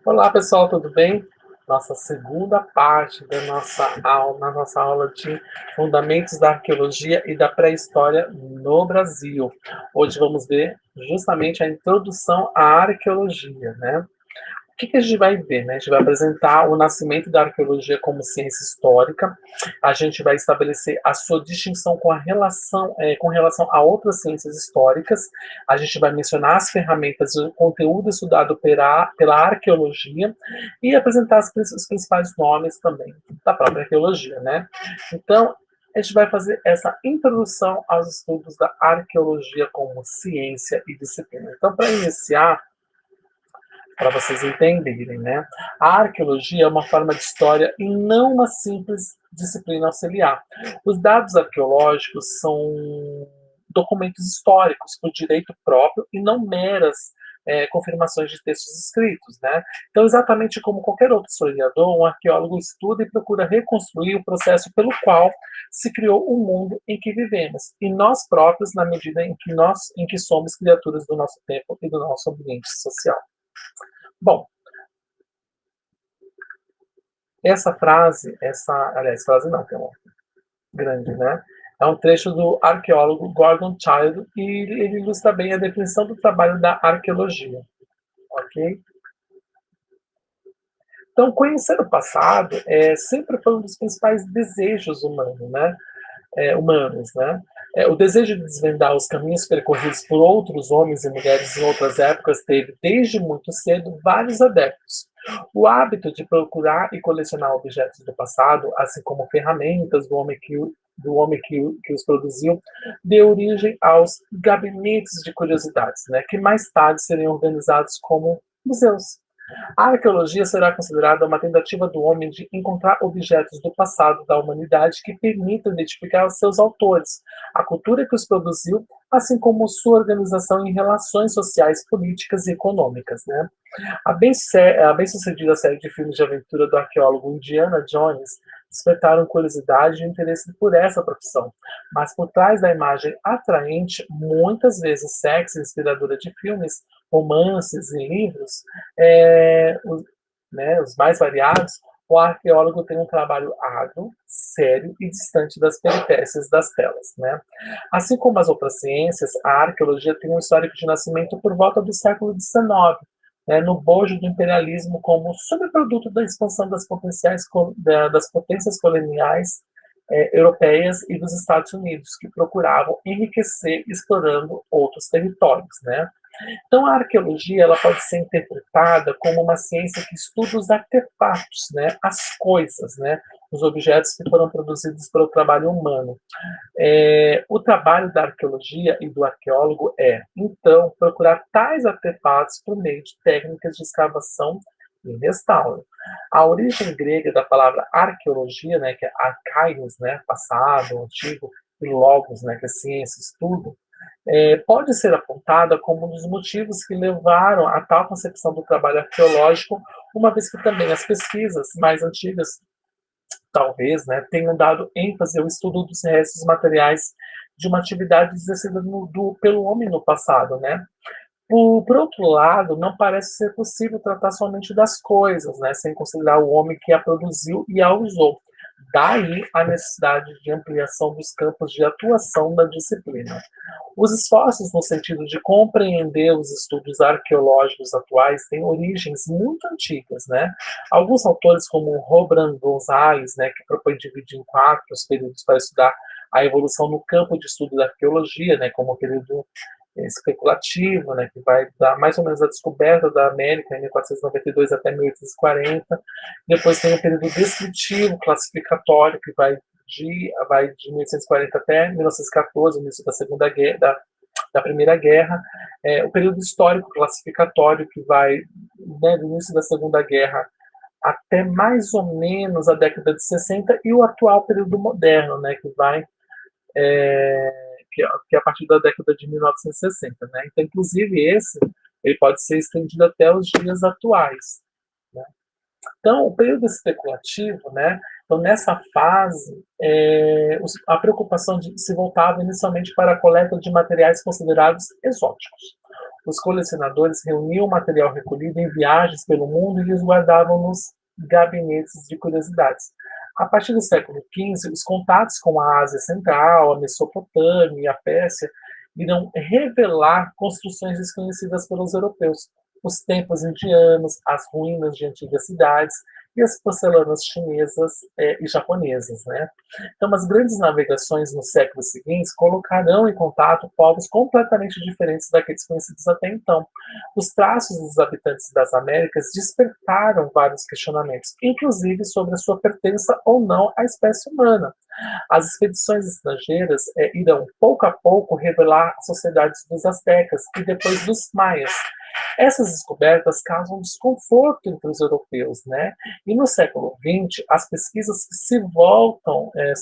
Olá pessoal, tudo bem? Nossa segunda parte da nossa aula de Fundamentos da Arqueologia e da Pré-História no Brasil. Hoje vamos ver justamente a introdução à arqueologia, né? O que a gente vai ver, né? A gente vai apresentar o nascimento da arqueologia como ciência histórica, a gente vai estabelecer a sua distinção com relação a outras ciências históricas, a gente vai mencionar as ferramentas e o conteúdo estudado pela arqueologia e apresentar os principais nomes também da própria arqueologia, né? Então, a gente vai fazer essa introdução aos estudos da arqueologia como ciência e disciplina. Então, para iniciar, para vocês entenderem, né? A arqueologia é uma forma de história e não uma simples disciplina auxiliar. Os dados arqueológicos são documentos históricos por direito próprio e não meras confirmações de textos escritos, né? Então, exatamente como qualquer outro historiador, um arqueólogo estuda e procura reconstruir o processo pelo qual se criou o mundo em que vivemos e nós próprios, na medida em que somos criaturas do nosso tempo e do nosso ambiente social. Bom, aliás, frase não, que é uma grande, né? É um trecho do arqueólogo Gordon Childe e ele ilustra bem a definição do trabalho da arqueologia, ok? Então, conhecer o passado sempre foi um dos principais desejos humanos, né? O desejo de desvendar os caminhos percorridos por outros homens e mulheres em outras épocas teve, desde muito cedo, vários adeptos. O hábito de procurar e colecionar objetos do passado, assim como ferramentas do homem que os produziu, deu origem aos gabinetes de curiosidades, né, que mais tarde seriam organizados como museus. A arqueologia será considerada uma tentativa do homem de encontrar objetos do passado da humanidade que permitam identificar os seus autores, a cultura que os produziu, assim como sua organização em relações sociais, políticas e econômicas, né? A bem-sucedida série de filmes de aventura do arqueólogo Indiana Jones despertaram curiosidade e interesse por essa profissão, mas por trás da imagem atraente, muitas vezes sexy, inspiradora de filmes, romances e livros, os mais variados, o arqueólogo tem um trabalho árduo, sério e distante das peripécias das telas, né? Assim como as outras ciências, a arqueologia tem um histórico de nascimento por volta do século XIX, né, no bojo do imperialismo como subproduto da expansão das potências coloniais europeias e dos Estados Unidos, que procuravam enriquecer explorando outros territórios, né? Então, a arqueologia ela pode ser interpretada como uma ciência que estuda os artefatos, né, as coisas, né, os objetos que foram produzidos pelo trabalho humano. O trabalho da arqueologia e do arqueólogo então, procurar tais artefatos por meio de técnicas de escavação e restauro. A origem grega da palavra arqueologia, né, que é arcaios, né, passado, antigo, e logos, né, que é ciência, estudo, pode ser apontada como um dos motivos que levaram a tal concepção do trabalho arqueológico, uma vez que também as pesquisas mais antigas, talvez, né, tenham dado ênfase ao estudo dos restos materiais de uma atividade exercida pelo homem no passado, né? Por outro lado, não parece ser possível tratar somente das coisas, né, sem considerar o homem que a produziu e a usou. Daí a necessidade de ampliação dos campos de atuação da disciplina. Os esforços no sentido de compreender os estudos arqueológicos atuais têm origens muito antigas, né? Alguns autores, como Robran Gonzalez, né, que propõe dividir em quatro os períodos para estudar a evolução no campo de estudo da arqueologia, né, como o período especulativo, né, que vai dar mais ou menos a descoberta da América em 1492 até 1840. Depois tem o período descritivo, classificatório, que vai de 1840 até 1914, início da Segunda Guerra, da Primeira Guerra. O período histórico classificatório, que vai, né, do início da Segunda Guerra até mais ou menos a década de 60, e o atual período moderno, né, que é a partir da década de 1960. Né? Então, inclusive, ele pode ser estendido até os dias atuais. Né? Então, o período especulativo, né? Então, nessa fase, a preocupação se voltava inicialmente para a coleta de materiais considerados exóticos. Os colecionadores reuniam o material recolhido em viagens pelo mundo e os guardavam nos gabinetes de curiosidades. A partir do século XV, os contatos com a Ásia Central, a Mesopotâmia e a Pérsia irão revelar construções desconhecidas pelos europeus, os templos indianos, as ruínas de antigas cidades e as porcelanas chinesas e japonesas. Né? Então, as grandes navegações nos séculos seguintes colocarão em contato povos completamente diferentes daqueles conhecidos até então. Os traços dos habitantes das Américas despertaram vários questionamentos, inclusive sobre a sua pertença ou não à espécie humana. As expedições estrangeiras irão, pouco a pouco, revelar as sociedades dos astecas e depois dos maias. Essas descobertas causam desconforto entre os europeus, né? E no século XX, as pesquisas se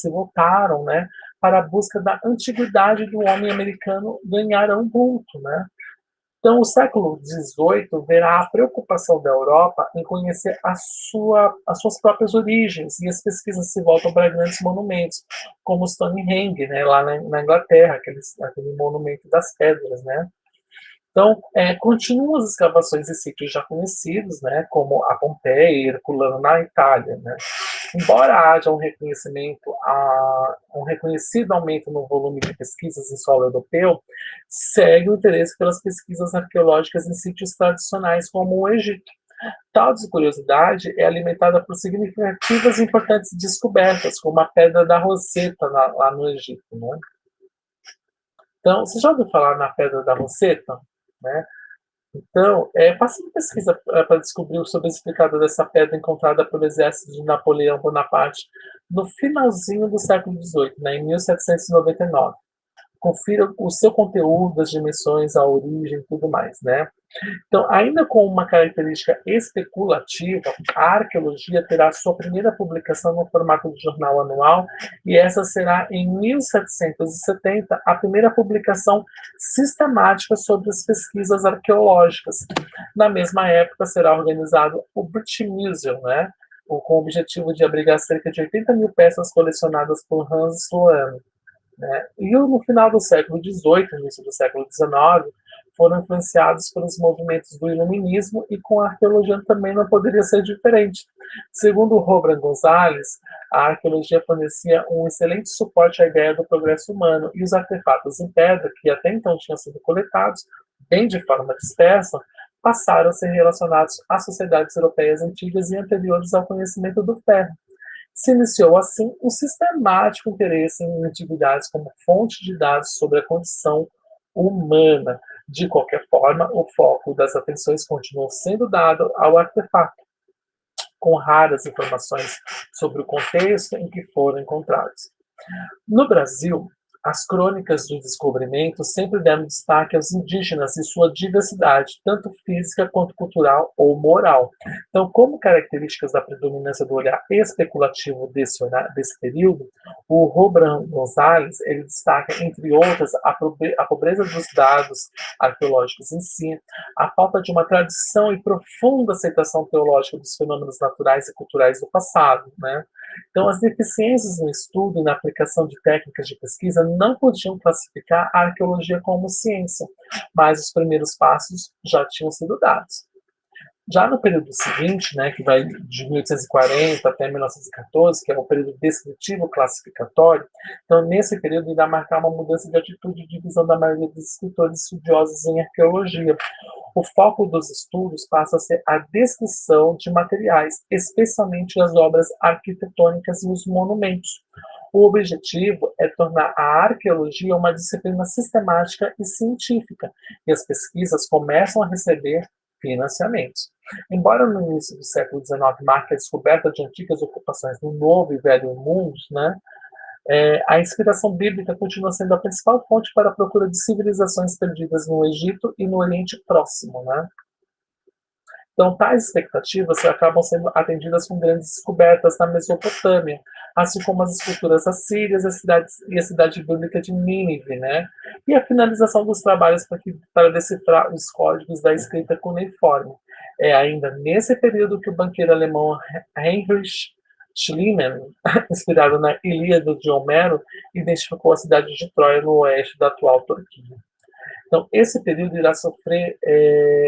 voltaram, né, para a busca da antiguidade do homem americano ganharam vulto, né? Então, o século XVIII verá a preocupação da Europa em conhecer as suas próprias origens, e as pesquisas se voltam para grandes monumentos, como o Stonehenge, né, lá na Inglaterra, aquele monumento das pedras, né? Então, continuam as escavações em sítios já conhecidos, né, como a Pompeia e Herculano na Itália. Né? Embora haja um reconhecido aumento no volume de pesquisas em solo europeu, segue o interesse pelas pesquisas arqueológicas em sítios tradicionais, como o Egito. Tal curiosidade é alimentada por significativas e importantes descobertas, como a Pedra da Roseta, lá no Egito. Né? Então, você já ouviu falar na Pedra da Roseta? Né? Então, faça uma pesquisa para descobrir sobre o significado dessa pedra encontrada pelo exército de Napoleão Bonaparte no finalzinho do século XVIII, né, em 1799. Confira o seu conteúdo, as dimensões, a origem e tudo mais, né? Então, ainda com uma característica especulativa, a arqueologia terá sua primeira publicação no formato de jornal anual, e essa será em 1770 a primeira publicação sistemática sobre as pesquisas arqueológicas. Na mesma época será organizado o British Museum, né? Com o objetivo de abrigar cerca de 80 mil peças colecionadas por Hans Sloane. Né? E no final do século XVIII, início do século XIX, foram influenciados pelos movimentos do iluminismo, e com a arqueologia também não poderia ser diferente. Segundo Robran Gonzalez, a arqueologia fornecia um excelente suporte à ideia do progresso humano, e os artefatos em pedra, que até então tinham sido coletados, bem de forma dispersa, passaram a ser relacionados às sociedades europeias antigas e anteriores ao conhecimento do ferro. Se iniciou, assim, um sistemático interesse em antiguidades como fonte de dados sobre a condição humana. De qualquer forma, o foco das atenções continuou sendo dado ao artefato, com raras informações sobre o contexto em que foram encontrados. No Brasil, as crônicas do descobrimento sempre deram destaque aos indígenas e sua diversidade, tanto física quanto cultural ou moral. Então, como características da predominância do olhar especulativo desse período, o Robran Gonzalez ele destaca, entre outras, a pobreza dos dados arqueológicos em si, a falta de uma tradição e profunda aceitação teológica dos fenômenos naturais e culturais do passado, né? Então, as deficiências no estudo e na aplicação de técnicas de pesquisa não podiam classificar a arqueologia como ciência, mas os primeiros passos já tinham sido dados. Já no período seguinte, né, que vai de 1840 até 1914, que é o período descritivo classificatório, então nesse período irá marcar uma mudança de atitude e de visão da maioria dos escritores estudiosos em arqueologia. O foco dos estudos passa a ser a descrição de materiais, especialmente as obras arquitetônicas e os monumentos. O objetivo é tornar a arqueologia uma disciplina sistemática e científica, e as pesquisas começam a receber financiamentos. Embora no início do século XIX marque a descoberta de antigas ocupações no Novo e Velho Mundos, né, a inspiração bíblica continua sendo a principal fonte para a procura de civilizações perdidas no Egito e no Oriente Próximo. Né? Então, tais expectativas acabam sendo atendidas com grandes descobertas na Mesopotâmia, assim como as esculturas assírias e a cidade bíblica de Nínive, né? E a finalização dos trabalhos para decifrar os códigos da escrita cuneiforme. É ainda nesse período que o banqueiro alemão Heinrich Schliemann, inspirado na Ilíada de Homero, identificou a cidade de Troia no oeste da atual Turquia. Então, esse período irá sofrer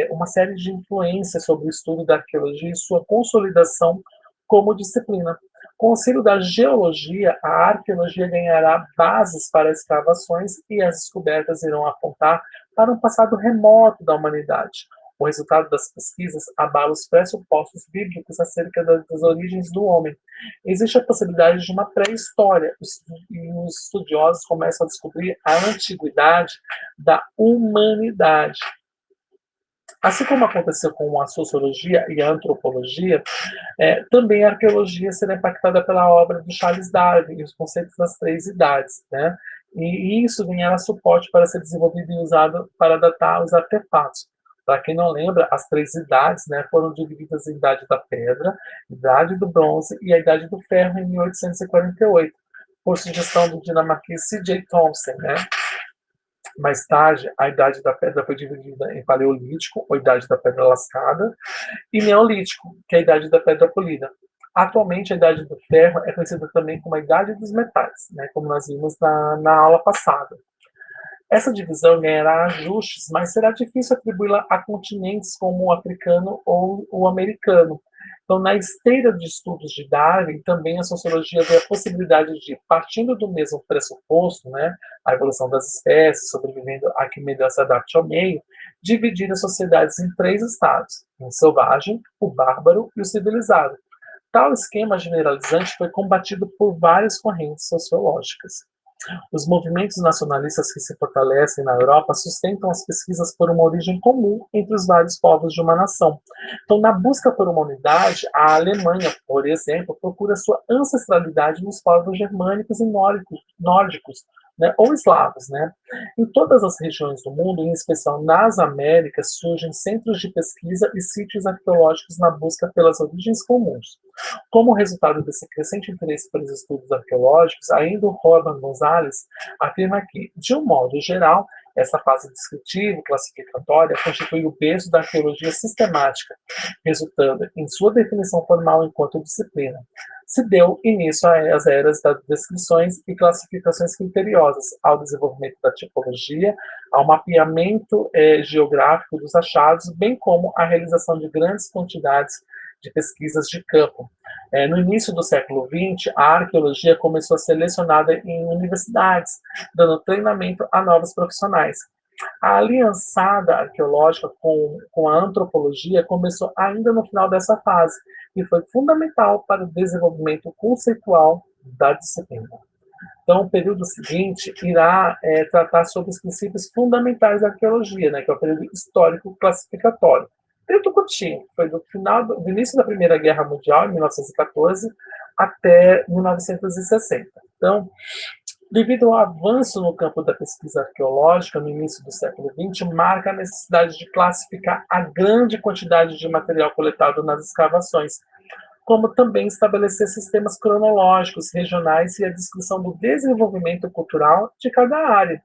uma série de influências sobre o estudo da arqueologia e sua consolidação como disciplina. Com o auxílio da geologia, a arqueologia ganhará bases para escavações e as descobertas irão apontar para um passado remoto da humanidade. O resultado das pesquisas abala os pressupostos bíblicos acerca das origens do homem. Existe a possibilidade de uma pré-história, e os estudiosos começam a descobrir a antiguidade da humanidade. Assim como aconteceu com a sociologia e a antropologia, também a arqueologia será impactada pela obra de Charles Darwin e os conceitos das três idades, né? E isso ganhará suporte para ser desenvolvido e usado para datar os artefatos. Para quem não lembra, as três idades, né, foram divididas em Idade da Pedra, Idade do Bronze e a Idade do Ferro em 1848, por sugestão do dinamarquês C.J. Thomson, né? Mais tarde, a Idade da Pedra foi dividida em Paleolítico, ou Idade da Pedra Lascada, e Neolítico, que é a Idade da Pedra Polida. Atualmente, a Idade do Ferro é conhecida também como a Idade dos Metais, né, como nós vimos na aula passada. Essa divisão ganhará ajustes, mas será difícil atribuí-la a continentes como o africano ou o americano. Então, na esteira de estudos de Darwin, também a sociologia vê a possibilidade de, partindo do mesmo pressuposto, né, a evolução das espécies, sobrevivendo a que melhor se adapte ao meio, dividir as sociedades em três estados: o selvagem, o bárbaro e o civilizado. Tal esquema generalizante foi combatido por várias correntes sociológicas. Os movimentos nacionalistas que se fortalecem na Europa sustentam as pesquisas por uma origem comum entre os vários povos de uma nação. Então, na busca por uma unidade, a Alemanha, por exemplo, procura sua ancestralidade nos povos germânicos e nórdicos, né, ou eslavos. Né? Em todas as regiões do mundo, em especial nas Américas, surgem centros de pesquisa e sítios arqueológicos na busca pelas origens comuns. Como resultado desse crescente interesse pelos estudos arqueológicos, ainda o Roban Gonzalez afirma que, de um modo geral, essa fase descritiva, classificatória, constitui o berço da arqueologia sistemática, resultando em sua definição formal enquanto disciplina. Se deu início às eras das descrições e classificações criteriosas, ao desenvolvimento da tipologia, ao mapeamento geográfico dos achados, bem como à realização de grandes quantidades de pesquisas de campo. No início do século XX, a arqueologia começou a ser lecionada em universidades, dando treinamento a novos profissionais. A aliançada arqueológica com a antropologia começou ainda no final dessa fase e foi fundamental para o desenvolvimento conceitual da disciplina. Então, o período seguinte irá tratar sobre os princípios fundamentais da arqueologia, né, que é o período histórico classificatório. Período curtinho, foi do início da Primeira Guerra Mundial, em 1914, até 1960. Então, devido ao avanço no campo da pesquisa arqueológica no início do século XX, marca a necessidade de classificar a grande quantidade de material coletado nas escavações, como também estabelecer sistemas cronológicos regionais e a descrição do desenvolvimento cultural de cada área.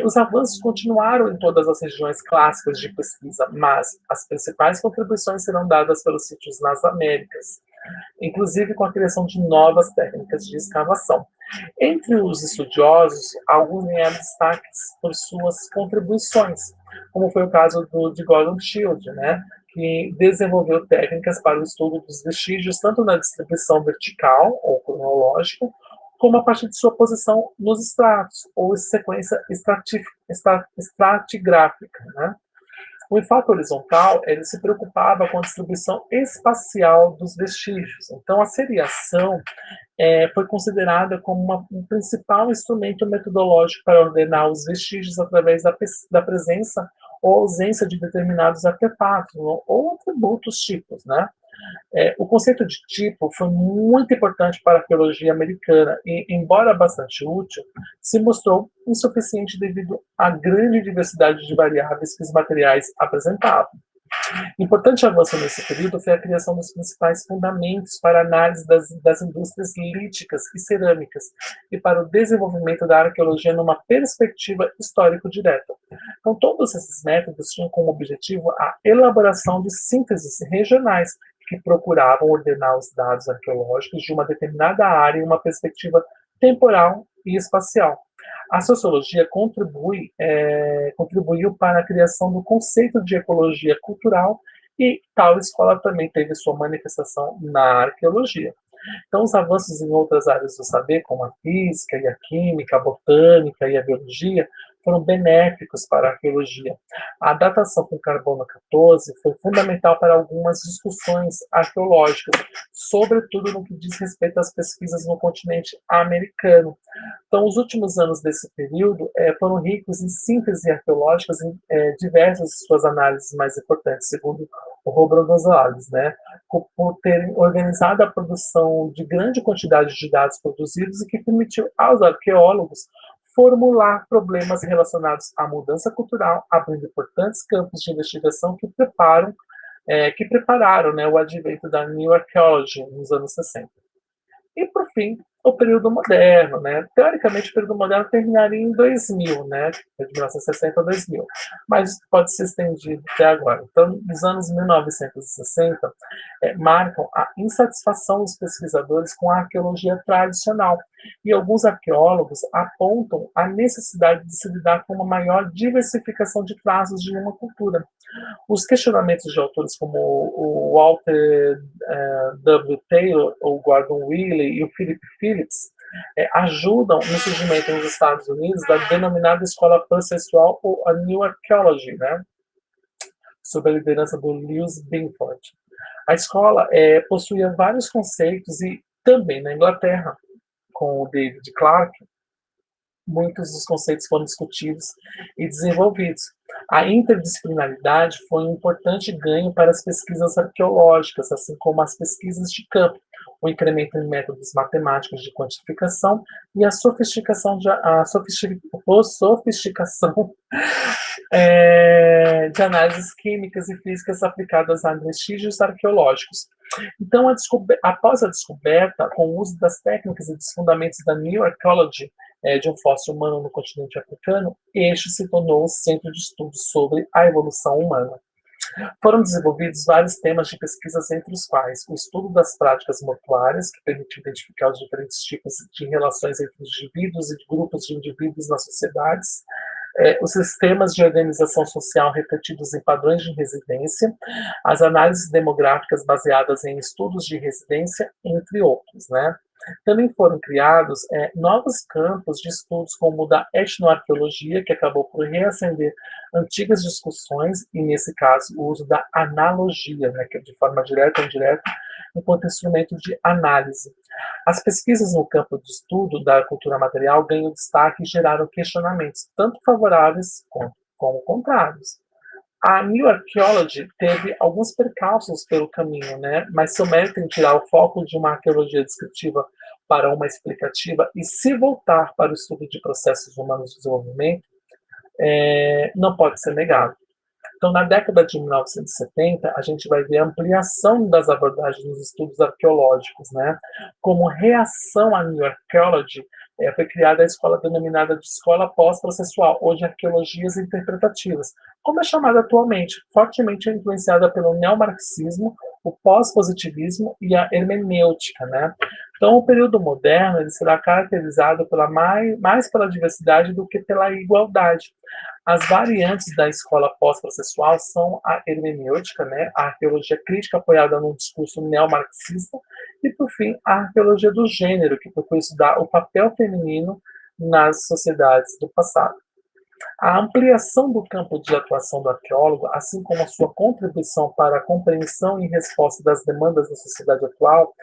Os avanços continuaram em todas as regiões clássicas de pesquisa, mas as principais contribuições serão dadas pelos sítios nas Américas, inclusive com a criação de novas técnicas de escavação. Entre os estudiosos, alguns ganharam destaques por suas contribuições, como foi o caso de Gordon Shield, né, que desenvolveu técnicas para o estudo dos vestígios, tanto na distribuição vertical ou cronológica, como a partir de sua posição nos estratos, ou sequência estratigráfica. Né? O enfoque horizontal, ele se preocupava com a distribuição espacial dos vestígios. Então, a seriação foi considerada como um principal instrumento metodológico para ordenar os vestígios através da presença ou ausência de determinados artefatos ou atributos tipos, né? O conceito de tipo foi muito importante para a arqueologia americana e, embora bastante útil, se mostrou insuficiente devido à grande diversidade de variáveis que os materiais apresentavam. Importante avanço nesse período foi a criação dos principais fundamentos para a análise das indústrias líticas e cerâmicas e para o desenvolvimento da arqueologia numa perspectiva histórico direta. Então, todos esses métodos tinham como objetivo a elaboração de sínteses regionais que procuravam ordenar os dados arqueológicos de uma determinada área em uma perspectiva temporal e espacial. A sociologia contribuiu para a criação do conceito de ecologia cultural e tal escola também teve sua manifestação na arqueologia. Então, os avanços em outras áreas do saber, como a física e a química, a botânica e a biologia, foram benéficos para a arqueologia. A datação com carbono 14 foi fundamental para algumas discussões arqueológicas, sobretudo no que diz respeito às pesquisas no continente americano. Então, os últimos anos desse período foram ricos em síntese arqueológicas em diversas de suas análises mais importantes, segundo o Robert Gonzalez, né? Por terem organizado a produção de grande quantidade de dados produzidos e que permitiu aos arqueólogos formular problemas relacionados à mudança cultural, abrindo importantes campos de investigação que prepararam, né, o advento da New Archaeology nos anos 60. E, por fim, o período moderno, né? Teoricamente, o período moderno terminaria em 2000, né? De 1960 a 2000, mas pode ser estendido até agora. Então, os anos 1960 marcam a insatisfação dos pesquisadores com a arqueologia tradicional, e alguns arqueólogos apontam a necessidade de se lidar com uma maior diversificação de traços de uma cultura. Os questionamentos de autores como o Walter W. Taylor, o Gordon Willey e o Philip Phillips ajudam no surgimento nos Estados Unidos da denominada escola processual ou a New Archaeology, né, sob a liderança do Lewis Binford. A escola possuía vários conceitos e também na Inglaterra, com o David Clarke, muitos dos conceitos foram discutidos e desenvolvidos. A interdisciplinaridade foi um importante ganho para as pesquisas arqueológicas, assim como as pesquisas de campo, o incremento em métodos matemáticos de quantificação e a sofisticação de análises químicas e físicas aplicadas a vestígios arqueológicos. Então, após a descoberta, com o uso das técnicas e dos fundamentos da New Archaeology de um fóssil humano no continente africano, este se tornou o centro de estudos sobre a evolução humana. Foram desenvolvidos vários temas de pesquisas, entre os quais o estudo das práticas mortuárias, que permite identificar os diferentes tipos de relações entre indivíduos e grupos de indivíduos nas sociedades, os sistemas de organização social refletidos em padrões de residência, as análises demográficas baseadas em estudos de residência, entre outros, né? Também foram criados novos campos de estudos, como o da etnoarqueologia, que acabou por reacender antigas discussões, e, nesse caso, o uso da analogia, né, que é de forma direta ou indireta, enquanto instrumento de análise. As pesquisas no campo de estudo da cultura material ganham destaque e geraram questionamentos, tanto favoráveis como contrários. A New Archaeology teve alguns percalços pelo caminho, né? Mas seu mérito em tirar o foco de uma arqueologia descritiva para uma explicativa e se voltar para o estudo de processos humanos de desenvolvimento não pode ser negado. Então, na década de 1970, a gente vai ver a ampliação das abordagens nos estudos arqueológicos, né? Como reação à New Archaeology, foi criada a escola denominada de escola pós-processual, ou de arqueologias interpretativas, como é chamada atualmente, fortemente influenciada pelo neomarxismo, o pós-positivismo e a hermenêutica, né? Então, o período moderno ele será caracterizado mais pela diversidade do que pela igualdade. As variantes da escola pós-processual são a hermenêutica, né, a arqueologia crítica apoiada num discurso neomarxista, e, por fim, a arqueologia do gênero, que procura estudar o papel feminino nas sociedades do passado. A ampliação do campo de atuação do arqueólogo, assim como a sua contribuição para a compreensão e resposta das demandas da sociedade atual,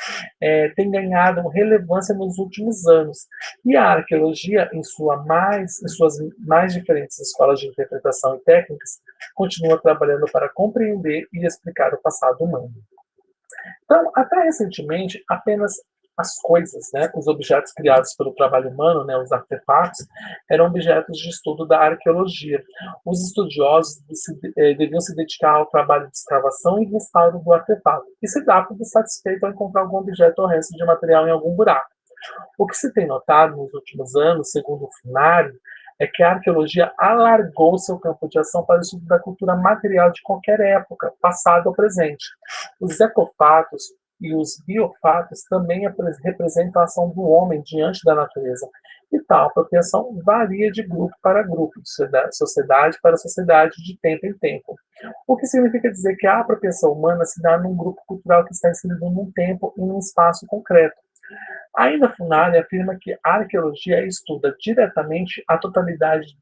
tem ganhado relevância nos últimos anos. E a arqueologia, em suas mais diferentes escolas de interpretação e técnicas, continua trabalhando para compreender e explicar o passado humano. Então, até recentemente, apenas as coisas, né, os objetos criados pelo trabalho humano, né, os artefatos, eram objetos de estudo da arqueologia. Os estudiosos deviam se dedicar ao trabalho de escavação e restauro do artefato, e se dá por satisfeito ao encontrar algum objeto ou resto de material em algum buraco. O que se tem notado nos últimos anos, segundo o FUNARI, é que a arqueologia alargou seu campo de ação para o estudo da cultura material de qualquer época, passado ou presente. Os ecofatos e os biofatos também representam a ação do homem diante da natureza, e tal apropriação varia de grupo para grupo, de sociedade para sociedade, de tempo em tempo. O que significa dizer que a apropriação humana se dá num grupo cultural que está inserido num tempo e num espaço concreto. Ainda Funari afirma que a arqueologia estuda diretamente a totalidade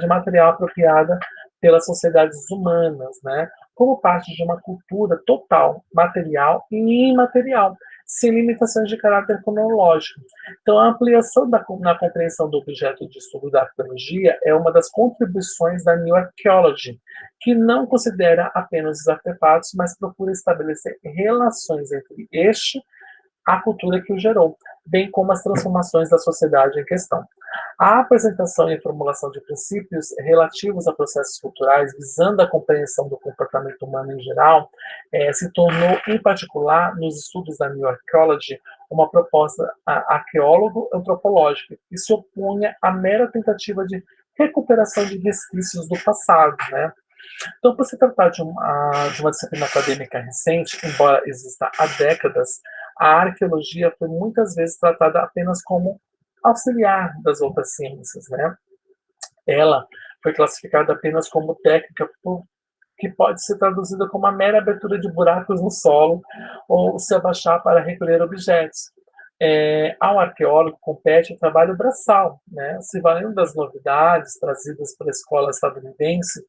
material apropriada pelas sociedades humanas, né, como parte de uma cultura total, material e imaterial, sem limitações de caráter cronológico. Então, a ampliação na compreensão do objeto de estudo da arqueologia é uma das contribuições da New Archaeology, que não considera apenas os artefatos, mas procura estabelecer relações entre este a cultura que o gerou, bem como as transformações da sociedade em questão. A apresentação e formulação de princípios relativos a processos culturais, visando a compreensão do comportamento humano em geral, se tornou, em particular, nos estudos da New Archaeology, uma proposta arqueólogo-antropológica, que se opunha à mera tentativa de recuperação de resquícios do passado, né? Então, por se tratar de uma disciplina acadêmica recente, embora exista há décadas, a arqueologia foi muitas vezes tratada apenas como auxiliar das outras ciências, né? Ela foi classificada apenas como técnica que pode ser traduzida como a mera abertura de buracos no solo ou se abaixar para recolher objetos. Ao arqueólogo compete o trabalho braçal, né? Se valendo das novidades trazidas pela escola estadunidense,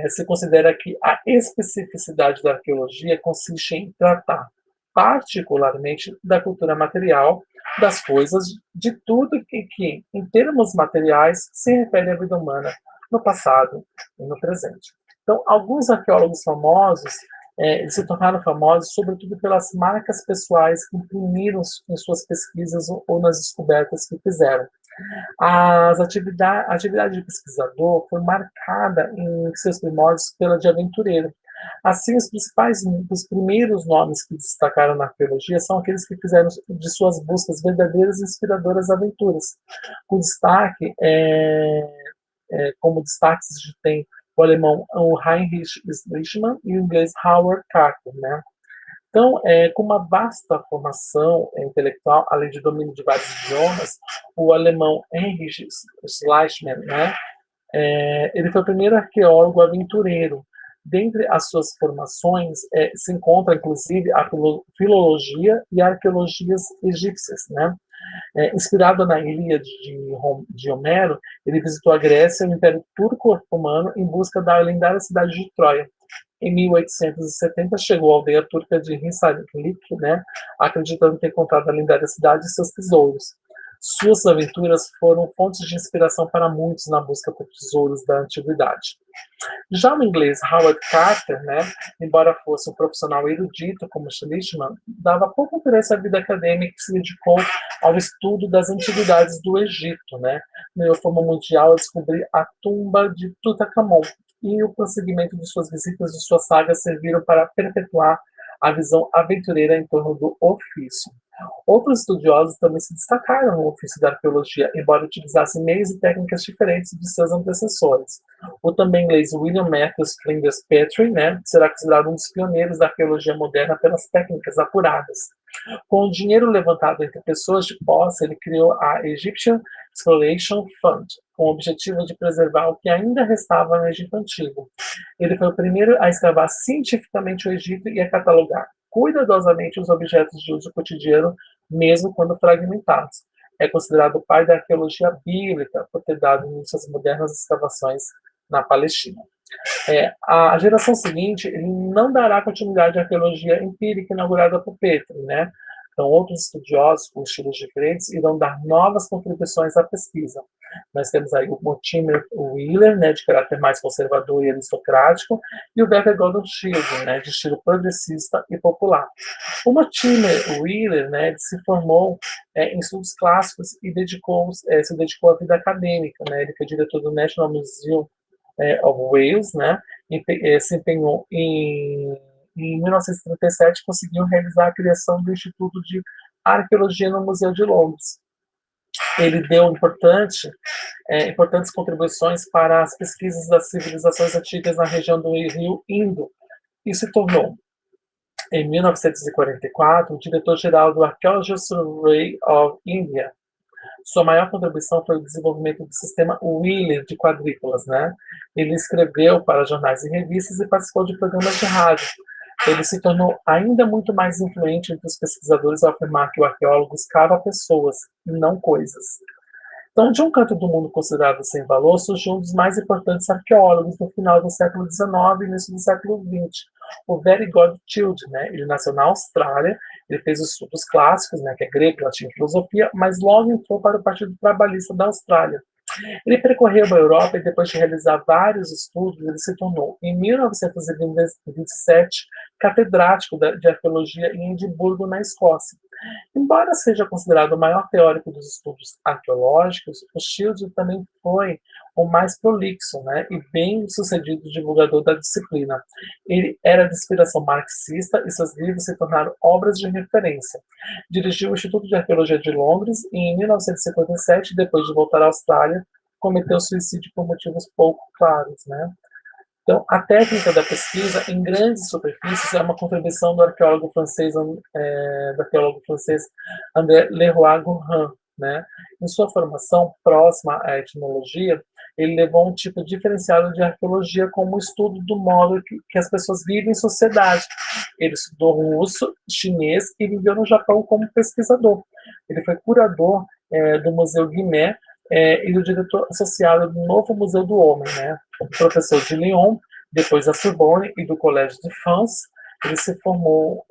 se considera que a especificidade da arqueologia consiste em tratar particularmente da cultura material, das coisas, de tudo que, em termos materiais, se refere à vida humana no passado e no presente. Então, alguns arqueólogos famosos eles se tornaram famosos sobretudo pelas marcas pessoais que imprimiram em suas pesquisas ou nas descobertas que fizeram. A atividade de pesquisador foi marcada em seus primórdios pela de aventureiro. Assim, os primeiros nomes que destacaram na arqueologia são aqueles que fizeram de suas buscas verdadeiras e inspiradoras aventuras. Com destaque, como destaques a gente tem o alemão o Heinrich Schliemann e o inglês Howard Carter, né? Então, com uma vasta formação intelectual, além de domínio de vários idiomas, o alemão Heinrich Schliemann, né, ele foi o primeiro arqueólogo aventureiro. Dentre as suas formações, se encontra, inclusive, a filologia e a arqueologias egípcias, né? Inspirado na Ilíada de Homero, ele visitou a Grécia e o Império Turco-Otomano em busca da lendária cidade de Troia. Em 1870, chegou à aldeia turca de Hisarlik, né, acreditando ter encontrado a lendária cidade e seus tesouros. Suas aventuras foram fontes de inspiração para muitos na busca por tesouros da antiguidade. Já o inglês Howard Carter, né, embora fosse um profissional erudito como Schlichtmann, dava pouco interesse à vida acadêmica e se dedicou ao estudo das antiguidades do Egito. Né, ganhou fama mundial a descobrir a tumba de Tutankhamon, e o prosseguimento de suas visitas e suas sagas serviram para perpetuar a visão aventureira em torno do ofício. Outros estudiosos também se destacaram no ofício da arqueologia, embora utilizassem meios e técnicas diferentes de seus antecessores. O também inglês William Matthews Flinders Petrie, né, será considerado um dos pioneiros da arqueologia moderna pelas técnicas apuradas. Com o dinheiro levantado entre pessoas de posse, ele criou a Egyptian Exploration Fund, com o objetivo de preservar o que ainda restava no Egito Antigo. Ele foi o primeiro a escavar cientificamente o Egito e a catalogar cuidadosamente os objetos de uso cotidiano, mesmo quando fragmentados. É considerado o pai da arqueologia bíblica por ter dado início às modernas escavações na Palestina. A geração seguinte ele não dará continuidade à arqueologia empírica inaugurada por Petrie, né? Então, outros estudiosos com estilos diferentes irão dar novas contribuições à pesquisa. Nós temos aí o Mortimer Wheeler, né, de caráter mais conservador e aristocrático, e o Becker Gordon Shildon, né, de estilo progressista e popular. O Mortimer Wheeler, né, se formou em estudos clássicos e se dedicou à vida acadêmica. Né, ele foi diretor do National Museum of Wales, né, se empenhou em 1937 conseguiu realizar a criação do Instituto de Arqueologia no Museu de Londres. Ele deu importantes contribuições para as pesquisas das civilizações antigas na região do Rio Indo e se tornou, em 1944, o diretor-geral do Archaeological Survey of India. Sua maior contribuição foi o desenvolvimento do sistema Wheeler de quadrículas, né? Ele escreveu para jornais e revistas e participou de programas de rádio. Ele se tornou ainda muito mais influente entre os pesquisadores ao afirmar que o arqueólogo escava pessoas, e não coisas. Então, de um canto do mundo considerado sem valor, surgiu um dos mais importantes arqueólogos no final do século XIX e início do século XX, o Very Godchild. Né? Ele nasceu na Austrália, ele fez os estudos clássicos, né, que é grego, latim e filosofia, mas logo entrou para o Partido Trabalhista da Austrália. Ele percorreu a Europa e, depois de realizar vários estudos, ele se tornou, em 1927, catedrático de arqueologia em Edimburgo, na Escócia. Embora seja considerado o maior teórico dos estudos arqueológicos, o Shield também foi o mais prolixo, né, e bem-sucedido divulgador da disciplina. Ele era de inspiração marxista e seus livros se tornaram obras de referência. Dirigiu o Instituto de Arqueologia de Londres e, em 1957, depois de voltar à Austrália, cometeu suicídio por motivos pouco claros, né? Então, a técnica da pesquisa em grandes superfícies é uma contribuição do arqueólogo francês André Leroy-Gourhan. Né? Em sua formação próxima à etnologia, ele levou um tipo diferenciado de arqueologia como o estudo do modo que as pessoas vivem em sociedade. Ele estudou russo, chinês e viveu no Japão como pesquisador. Ele foi curador do Museu Guimet e do diretor associado do Novo Museu do Homem, né? Professor de Lyon, depois da Sorbonne e do Collège de France. Ele formou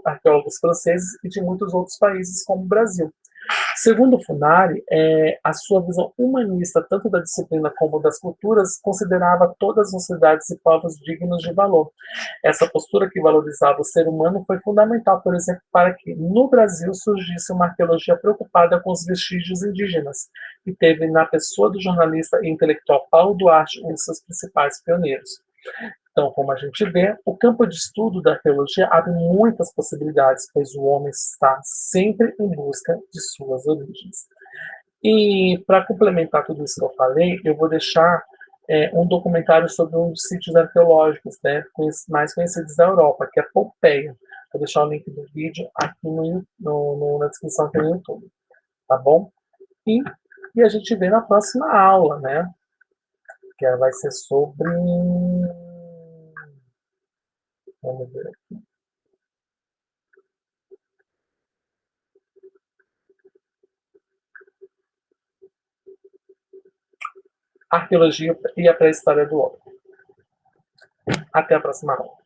arqueólogos franceses e de muitos outros países, como o Brasil. Segundo Funari, a sua visão humanista, tanto da disciplina como das culturas, considerava todas as sociedades e povos dignos de valor. Essa postura que valorizava o ser humano foi fundamental, por exemplo, para que no Brasil surgisse uma arqueologia preocupada com os vestígios indígenas, e teve na pessoa do jornalista e intelectual Paulo Duarte um de seus principais pioneiros. Então, como a gente vê, o campo de estudo da arqueologia abre muitas possibilidades, pois o homem está sempre em busca de suas origens. E para complementar tudo isso que eu falei, eu vou deixar um documentário sobre um dos sítios arqueológicos, né, mais conhecidos da Europa, que é Pompeia. Vou deixar o link do vídeo aqui na descrição aqui no YouTube, tá bom? E, e a gente vê na próxima aula, né, que vai ser sobre... Vamos ver. Arqueologia e a pré-história do homem. Até a próxima aula.